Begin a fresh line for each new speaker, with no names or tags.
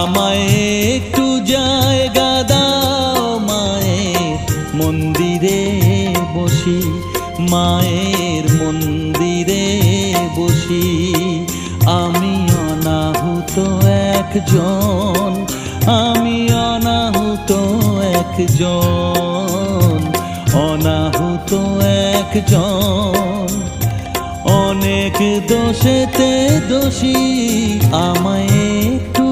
আমায় একটু জায়গা দাও মায়ের মন্দিরে বসি, মায়ের মন্দিরে বসি। আমি অনাহুত একজন, আমি অনাহুত একজন, অনাহুত একজন। অনেক দোষেতে দোষী, আমায় একটু